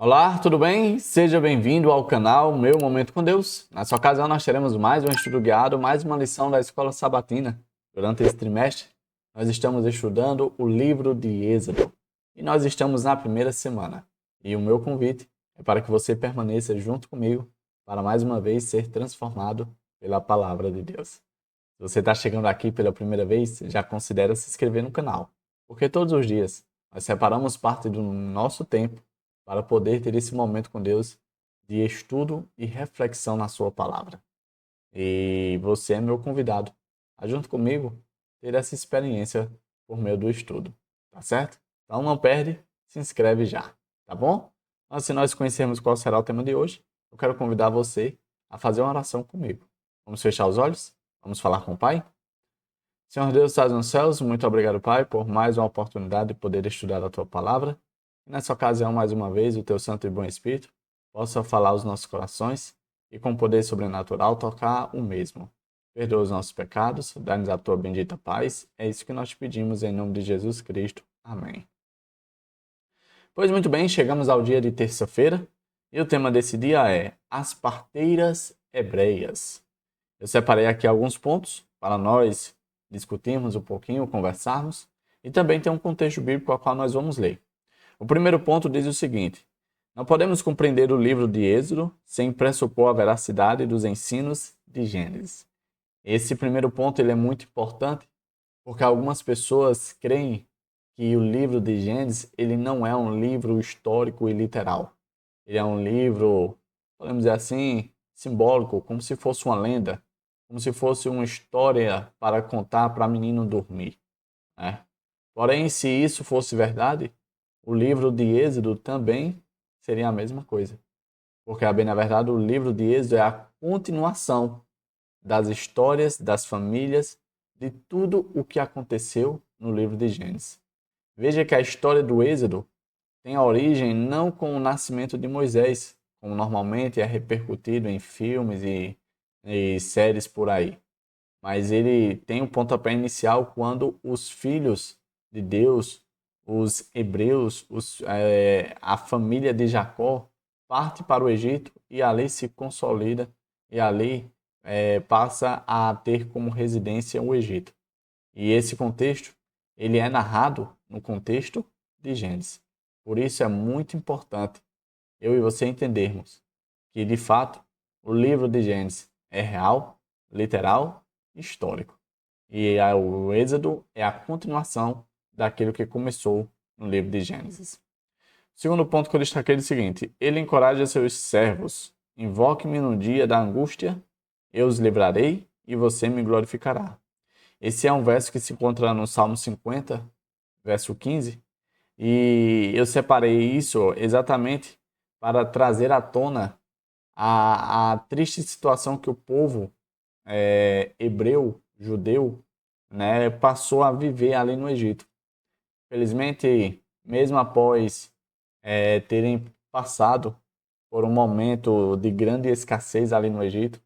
Olá, tudo bem? Seja bem-vindo ao canal Meu Momento com Deus. Nessa ocasião, nós teremos mais um estudo guiado, mais uma lição da Escola Sabatina. Durante esse trimestre, nós estamos estudando o livro de Êxodo e nós estamos na primeira semana. E o meu convite é para que você permaneça junto comigo para mais uma vez ser transformado pela palavra de Deus. Se você está chegando aqui pela primeira vez, já considere se inscrever no canal, porque todos os dias nós separamos parte do nosso tempo para poder ter esse momento com Deus de estudo e reflexão na sua palavra. E você é meu convidado a, junto comigo, ter essa experiência por meio do estudo, tá certo? Então não perde, se inscreve já, tá bom? Mas se nós conhecermos qual será o tema de hoje, eu quero convidar você a fazer uma oração comigo. Vamos fechar os olhos? Vamos falar com o Pai? Senhor Deus, estás nos céus, muito obrigado, Pai, por mais uma oportunidade de poder estudar a Tua Palavra. E nessa ocasião, mais uma vez, o Teu Santo e Bom Espírito possa falar aos nossos corações e com poder sobrenatural tocar o mesmo. Perdoa os nossos pecados, dá-nos a Tua bendita paz. É isso que nós te pedimos em nome de Jesus Cristo. Amém. Pois muito bem, chegamos ao dia de terça-feira e o tema desse dia é As Parteiras Hebreias. Eu separei aqui alguns pontos para nós discutirmos um pouquinho, conversarmos, e também tem um contexto bíblico ao qual nós vamos ler. O primeiro ponto diz o seguinte: não podemos compreender o livro de Êxodo sem pressupor a veracidade dos ensinos de Gênesis. Esse primeiro ponto ele é muito importante porque algumas pessoas creem que o livro de Gênesis ele não é um livro histórico e literal. Ele é um livro, podemos dizer assim, simbólico, como se fosse uma lenda, como se fosse uma história para contar para menino dormir, né? Porém, se isso fosse verdade, o livro de Êxodo também seria a mesma coisa. Porque, bem na verdade, o livro de Êxodo é a continuação das histórias, das famílias, de tudo o que aconteceu no livro de Gênesis. Veja que a história do Êxodo tem a origem não com o nascimento de Moisés, como normalmente é repercutido em filmes e séries por aí. Mas ele tem o pontapé inicial quando os filhos de Deus, os hebreus, a família de Jacó, parte para o Egito e ali se consolida e ali passa a ter como residência o Egito. E esse contexto, ele é narrado no contexto de Gênesis. Por isso é muito importante eu e você entendermos que, de fato, o livro de Gênesis é real, literal e histórico. E o Êxodo é a continuação daquilo que começou no livro de Gênesis. O segundo ponto que eu destaquei é o seguinte: ele encoraja seus servos. Invoque-me no dia da angústia, eu os livrarei e você me glorificará. Esse é um verso que se encontra no Salmo 50, verso 15, e eu separei isso exatamente para trazer à tona a triste situação que o povo hebreu, judeu, né, passou a viver ali no Egito. Felizmente, mesmo após terem passado por um momento de grande escassez ali no Egito,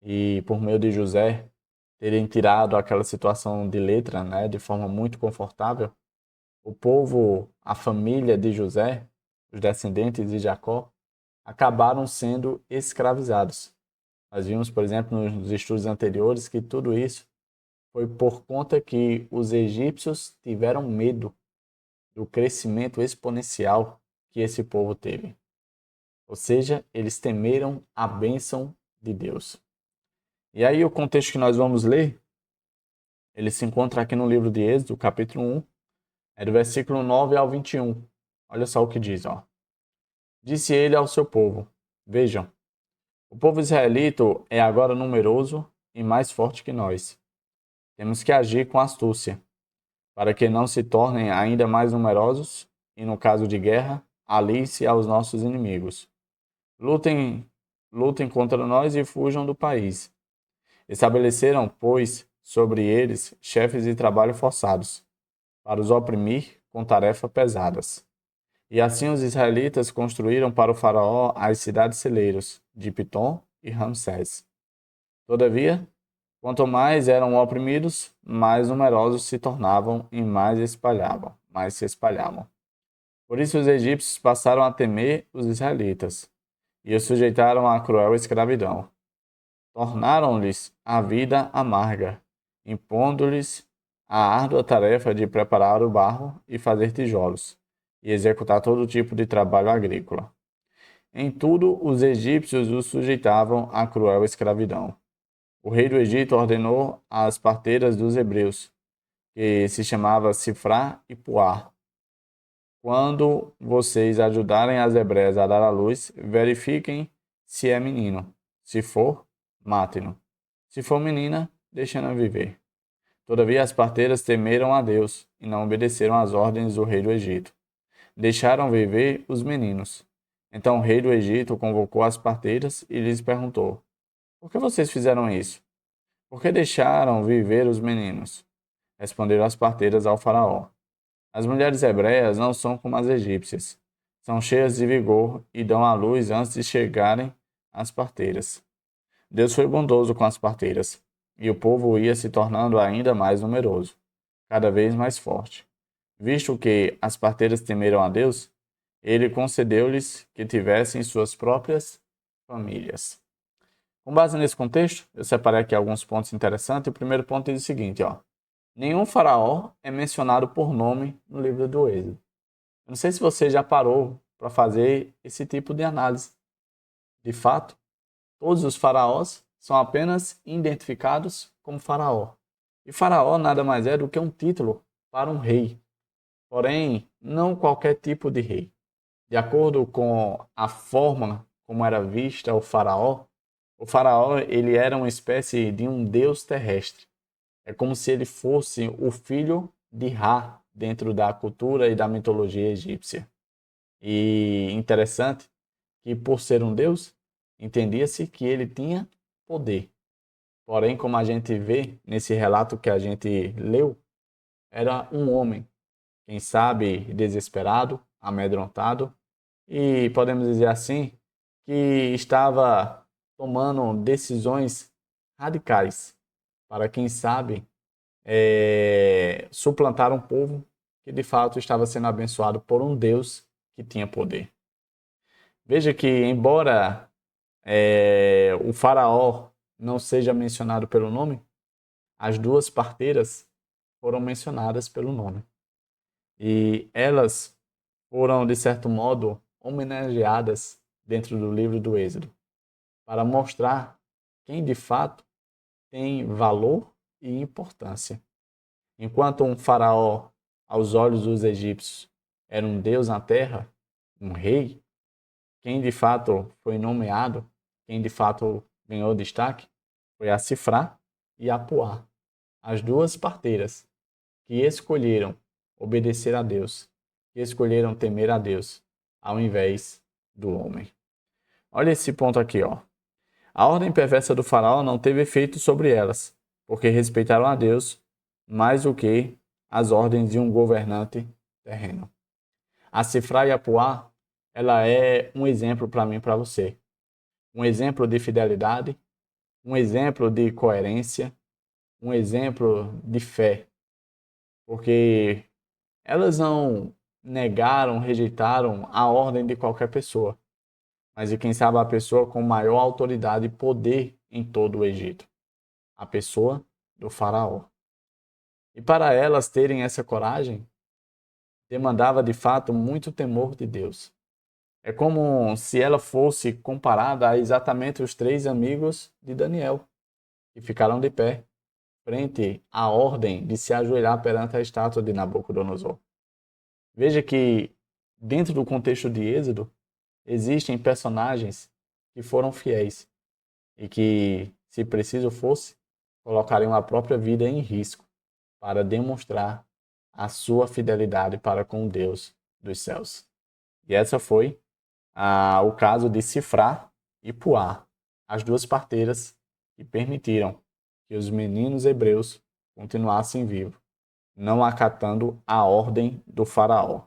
e por meio de José terem tirado aquela situação de letra, né, de forma muito confortável, o povo, a família de José, os descendentes de Jacó, acabaram sendo escravizados. Nós vimos, por exemplo, nos estudos anteriores que tudo isso foi por conta que os egípcios tiveram medo do crescimento exponencial que esse povo teve. Ou seja, eles temeram a bênção de Deus. E aí o contexto que nós vamos ler, ele se encontra aqui no livro de Êxodo, capítulo 1, é do versículo 9 ao 21. Olha só o que diz, ó. Disse ele ao seu povo: vejam, o povo israelita é agora numeroso e mais forte que nós. Temos que agir com astúcia, para que não se tornem ainda mais numerosos e, no caso de guerra, aliem-se aos nossos inimigos. Lutem, lutem contra nós e fujam do país. Estabeleceram, pois, sobre eles chefes de trabalho forçados, para os oprimir com tarefas pesadas. E assim os israelitas construíram para o faraó as cidades celeiros de Pitom e Ramsés. Todavia, quanto mais eram oprimidos, mais numerosos se tornavam e mais se espalhavam. Por isso os egípcios passaram a temer os israelitas e os sujeitaram à cruel escravidão. Tornaram-lhes a vida amarga, impondo-lhes a árdua tarefa de preparar o barro e fazer tijolos, e executar todo tipo de trabalho agrícola. Em tudo, os egípcios os sujeitavam à cruel escravidão. O rei do Egito ordenou às parteiras dos hebreus, que se chamava Sifrá e Puá: quando vocês ajudarem as hebreias a dar à luz, verifiquem se é menino. Se for, matem-no. Se for menina, deixem-na viver. Todavia as parteiras temeram a Deus e não obedeceram às ordens do rei do Egito. Deixaram viver os meninos. Então o rei do Egito convocou as parteiras e lhes perguntou: por que vocês fizeram isso? Por que deixaram viver os meninos? Responderam as parteiras ao faraó: as mulheres hebreias não são como as egípcias. São cheias de vigor e dão à luz antes de chegarem às parteiras. Deus foi bondoso com as parteiras, e o povo ia se tornando ainda mais numeroso, cada vez mais forte. Visto que as parteiras temeram a Deus, ele concedeu-lhes que tivessem suas próprias famílias. Com base nesse contexto, eu separei aqui alguns pontos interessantes. O primeiro ponto diz o seguinte, ó: nenhum faraó é mencionado por nome no livro do Êxodo. Eu não sei se você já parou para fazer esse tipo de análise. De fato, todos os faraós são apenas identificados como faraó. E faraó nada mais é do que um título para um rei. Porém, não qualquer tipo de rei. De acordo com a forma como era vista o faraó ele era uma espécie de um deus terrestre. É como se ele fosse o filho de Ra dentro da cultura e da mitologia egípcia. E interessante que, por ser um deus, entendia-se que ele tinha poder. Porém, como a gente vê nesse relato que a gente leu, era um homem, quem sabe desesperado, amedrontado, e podemos dizer assim, que estava tomando decisões radicais para, quem sabe, suplantar um povo que de fato estava sendo abençoado por um Deus que tinha poder. Veja que, embora o faraó não seja mencionado pelo nome, as duas parteiras foram mencionadas pelo nome. E elas foram, de certo modo, homenageadas dentro do livro do Êxodo, para mostrar quem de fato tem valor e importância. Enquanto um faraó, aos olhos dos egípcios, era um deus na terra, um rei, quem de fato foi nomeado, quem de fato ganhou destaque, foi a Sifrá e a Puá, as duas parteiras que escolheram obedecer a Deus, que escolheram temer a Deus, ao invés do homem. Olha esse ponto aqui, ó. A ordem perversa do faraó não teve efeito sobre elas, porque respeitaram a Deus mais do que as ordens de um governante terreno. A Sifrá e a Puá, ela é um exemplo para mim e para você. Um exemplo de fidelidade, um exemplo de coerência, um exemplo de fé. Porque elas não negaram, rejeitaram a ordem de qualquer pessoa, mas de quem sabe a pessoa com maior autoridade e poder em todo o Egito, a pessoa do faraó. E para elas terem essa coragem, demandava de fato muito temor de Deus. É como se ela fosse comparada a exatamente os três amigos de Daniel, que ficaram de pé, frente à ordem de se ajoelhar perante a estátua de Nabucodonosor. Veja que, dentro do contexto de Êxodo, existem personagens que foram fiéis e que, se preciso fosse, colocariam a própria vida em risco para demonstrar a sua fidelidade para com o Deus dos céus. E essa foi o caso de Sifrá e Puá, as duas parteiras que permitiram que os meninos hebreus continuassem vivos, não acatando a ordem do faraó.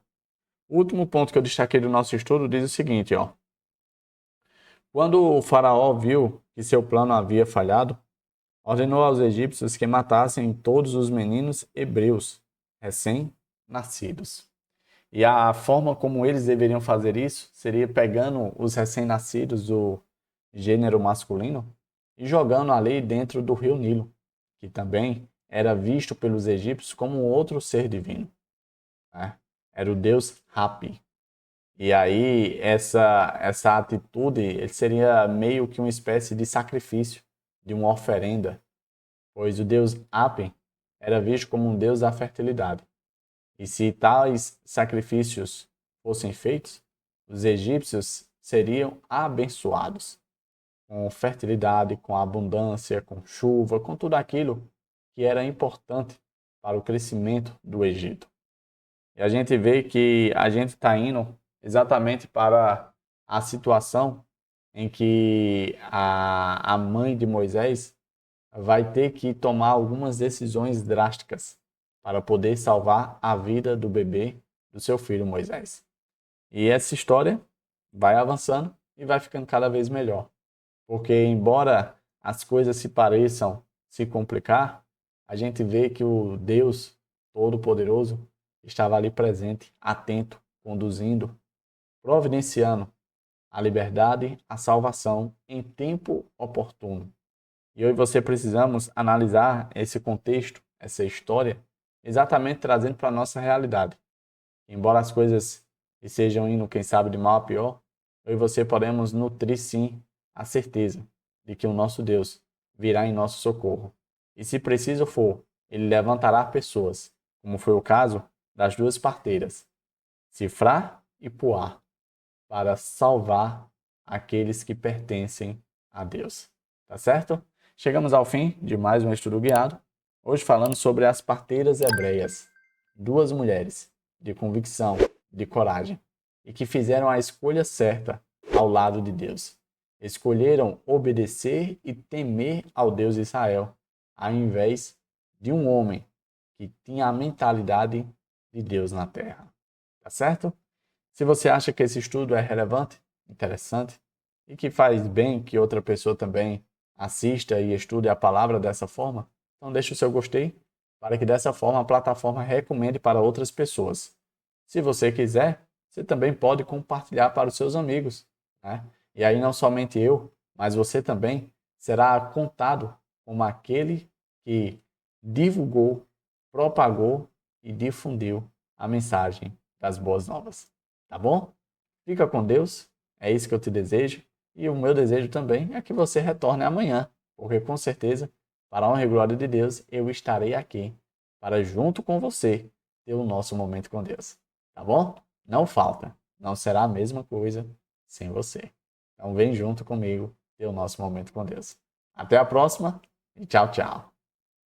O último ponto que eu destaquei do nosso estudo diz o seguinte, ó: quando o faraó viu que seu plano havia falhado, ordenou aos egípcios que matassem todos os meninos hebreus recém-nascidos. E a forma como eles deveriam fazer isso seria pegando os recém-nascidos do gênero masculino e jogando ali dentro do rio Nilo, que também era visto pelos egípcios como um outro ser divino, né? Era o deus Hapi. E aí essa atitude ele seria meio que uma espécie de sacrifício, de uma oferenda, pois o deus Apen era visto como um deus da fertilidade. E se tais sacrifícios fossem feitos, os egípcios seriam abençoados com fertilidade, com abundância, com chuva, com tudo aquilo que era importante para o crescimento do Egito. E a gente vê que a gente está indo exatamente para a situação em que a mãe de Moisés vai ter que tomar algumas decisões drásticas para poder salvar a vida do bebê do seu filho Moisés. E essa história vai avançando e vai ficando cada vez melhor. Porque, embora as coisas se pareçam se complicar, a gente vê que o Deus Todo-Poderoso estava ali presente, atento, conduzindo, providenciando a liberdade, a salvação em tempo oportuno. E eu e você precisamos analisar esse contexto, essa história, exatamente trazendo para a nossa realidade. Embora as coisas estejam indo, quem sabe, de mal a pior, eu e você podemos nutrir sim a certeza de que o nosso Deus virá em nosso socorro. E se preciso for, ele levantará pessoas, como foi o caso das duas parteiras, Cifrá e Puá, para salvar aqueles que pertencem a Deus. Tá certo? Chegamos ao fim de mais um estudo guiado, hoje falando sobre as parteiras hebreias, duas mulheres de convicção, de coragem, e que fizeram a escolha certa ao lado de Deus. Escolheram obedecer e temer ao Deus de Israel, ao invés de um homem que tinha a mentalidade de Deus na terra. Tá certo? Se você acha que esse estudo é relevante, interessante e que faz bem que outra pessoa também assista e estude a palavra dessa forma, então deixe o seu gostei para que dessa forma a plataforma recomende para outras pessoas. Se você quiser, você também pode compartilhar para os seus amigos, né? E aí não somente eu, mas você também será contado como aquele que divulgou, propagou e difundiu a mensagem das boas novas. Tá bom? Fica com Deus, é isso que eu te desejo. E o meu desejo também é que você retorne amanhã, porque com certeza, para a honra e glória de Deus, eu estarei aqui para, junto com você, ter o nosso momento com Deus. Tá bom? Não falta, não será a mesma coisa sem você. Então vem junto comigo ter o nosso momento com Deus. Até a próxima e tchau, tchau.